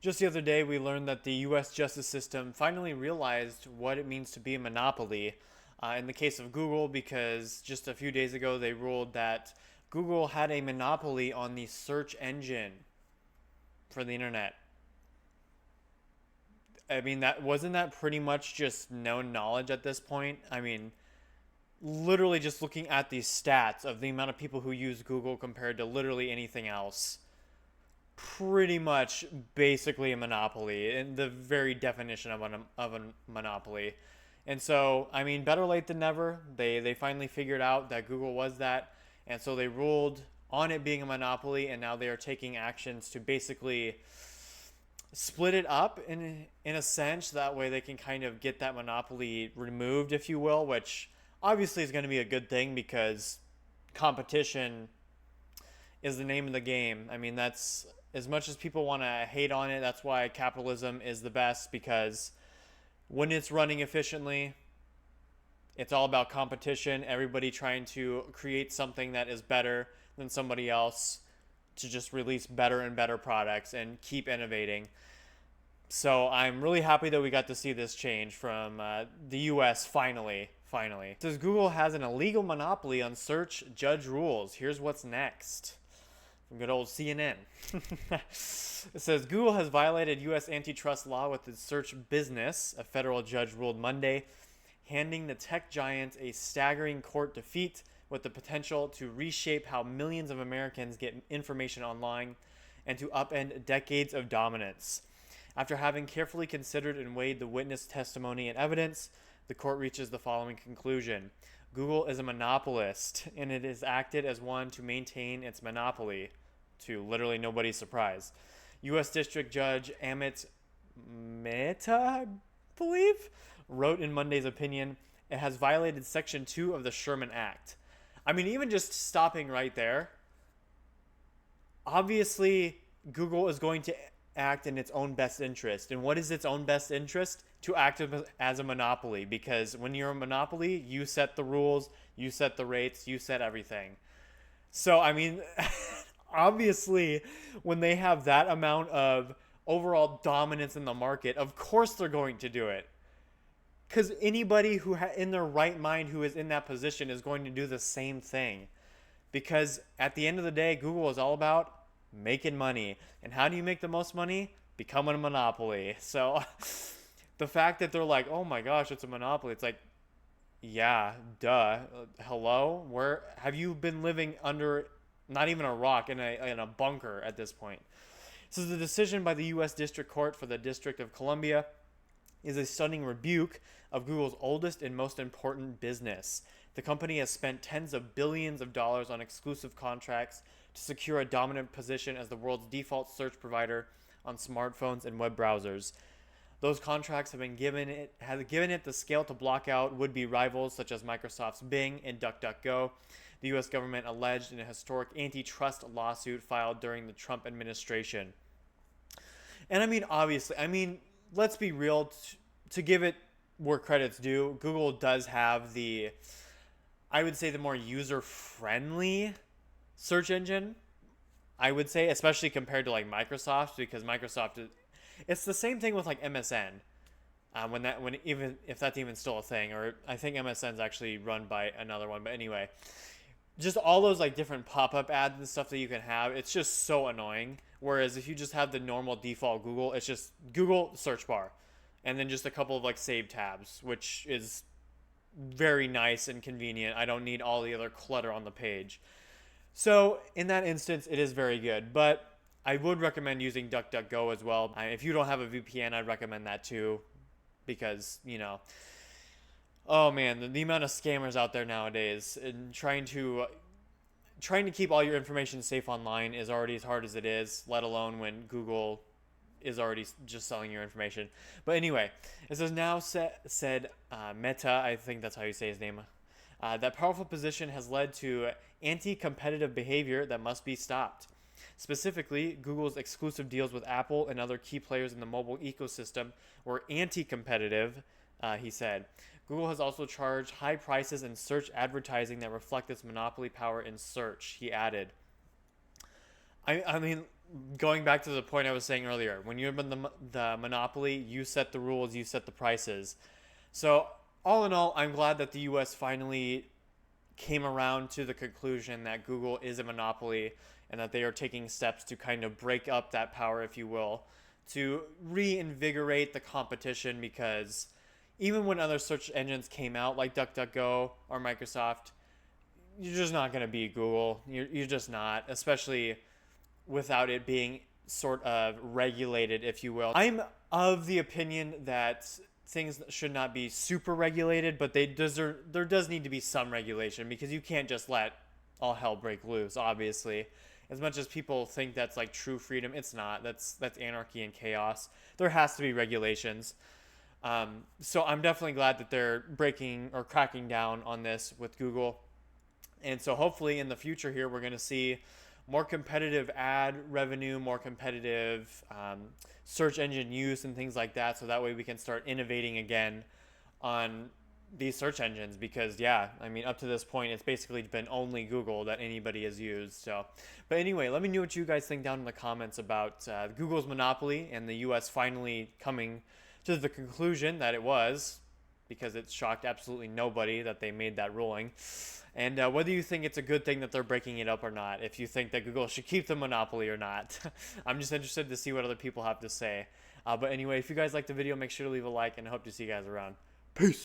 Just the other day, we learned that the US justice system finally realized what it means to be a monopoly in the case of Google, because just a few days ago they ruled that Google had a monopoly on the search engine for the internet. I mean, that wasn't that pretty much just known knowledge at this point? I mean, literally just looking at these stats of the amount of people who use Google compared to literally anything else, pretty much basically a monopoly in the very definition of a monopoly. And so, I mean, better late than never. They finally figured out that Google was that, and so they ruled on it being a monopoly, and now they are taking actions to basically split it up in a sense. That way they can kind of get that monopoly removed, if you will, which obviously is going to be a good thing because competition is the name of the game. I mean, that's as much as people want to hate on it, that's why capitalism is the best, because when it's running efficiently, it's all about competition, everybody trying to create something that is better than somebody else to just release better and better products and keep innovating. So I'm really happy that we got to see this change from the US finally. Finally. It says Google has an illegal monopoly on search, judge rules. Here's what's next. From good old CNN. It says Google has violated U.S. antitrust law with its search business, a federal judge ruled Monday, handing the tech giant a staggering court defeat with the potential to reshape how millions of Americans get information online and to upend decades of dominance. After having carefully considered and weighed the witness testimony and evidence, the court reaches the following conclusion. Google is a monopolist, and it has acted as one to maintain its monopoly, to literally nobody's surprise. U.S. District Judge Amit Mehta, I believe, wrote in Monday's opinion, it has violated Section 2 of the Sherman Act. I mean, even just stopping right there, obviously Google is going to act in its own best interest. And what is its own best interest? To act as a monopoly, because when you're a monopoly, you set the rules, you set the rates, you set everything. So, I mean, obviously, when they have that amount of overall dominance in the market, of course they're going to do it. Because anybody who in their right mind who is in that position is going to do the same thing. Because at the end of the day, Google is all about making money. And how do you make the most money? Becoming a monopoly. So the fact that they're like, oh my gosh, it's a monopoly. It's like, yeah, duh. Hello? Where have you been living under not even a rock, in a bunker at this point? So the decision by the U.S. District Court for the District of Columbia is a stunning rebuke of Google's oldest and most important business. The company has spent tens of billions of dollars on exclusive contracts to secure a dominant position as the world's default search provider on smartphones and web browsers. Those contracts have given it the scale to block out would-be rivals such as Microsoft's Bing and DuckDuckGo. The U.S. government alleged in a historic antitrust lawsuit filed during the Trump administration. And I mean, obviously, let's be real. To give it where credit's due, Google does have I would say, the more user-friendly search engine. I would say, especially compared to like Microsoft, because it's the same thing with like MSN. When even if that's even still a thing, or I think MSN's actually run by another one. But anyway, just all those like different pop-up ads and stuff that you can have, it's just so annoying. Whereas if you just have the normal default Google, it's just Google search bar, and then just a couple of like save tabs, which is very nice and convenient. I don't need all the other clutter on the page. So in that instance, it is very good. But I would recommend using DuckDuckGo as well. If you don't have a VPN, I'd recommend that too, because oh man, the amount of scammers out there nowadays, and trying to keep all your information safe online is already as hard as it is, let alone when Google is already just selling your information. But anyway, it says now said Meta, I think that's how you say his name, that powerful position has led to anti-competitive behavior that must be stopped. Specifically, Google's exclusive deals with Apple and other key players in the mobile ecosystem were anti-competitive, he said. Google has also charged high prices in search advertising that reflect its monopoly power in search, he added. I mean, going back to the point I was saying earlier, when you're the monopoly, you set the rules, you set the prices. So, all in all, I'm glad that the US finally came around to the conclusion that Google is a monopoly and that they are taking steps to kind of break up that power, if you will, to reinvigorate the competition because even when other search engines came out, like DuckDuckGo or Microsoft, you're just not going to beat Google. You're just not, especially without it being sort of regulated, if you will. I'm of the opinion that things should not be super regulated, but there does need to be some regulation because you can't just let all hell break loose, obviously. As much as people think that's like true freedom, it's not. That's anarchy and chaos. There has to be regulations. So I'm definitely glad that they're breaking or cracking down on this with Google. And so hopefully in the future here, we're going to see more competitive ad revenue, more competitive search engine use and things like that. So that way we can start innovating again on these search engines because yeah, I mean, up to this point, it's basically been only Google that anybody has used. So, but anyway, let me know what you guys think down in the comments about Google's monopoly and the US finally coming to the conclusion that it was, because it shocked absolutely nobody that they made that ruling. And whether you think it's a good thing that they're breaking it up or not, if you think that Google should keep the monopoly or not. I'm just interested to see what other people have to say. But anyway, if you guys liked the video, make sure to leave a like, and I hope to see you guys around. Peace!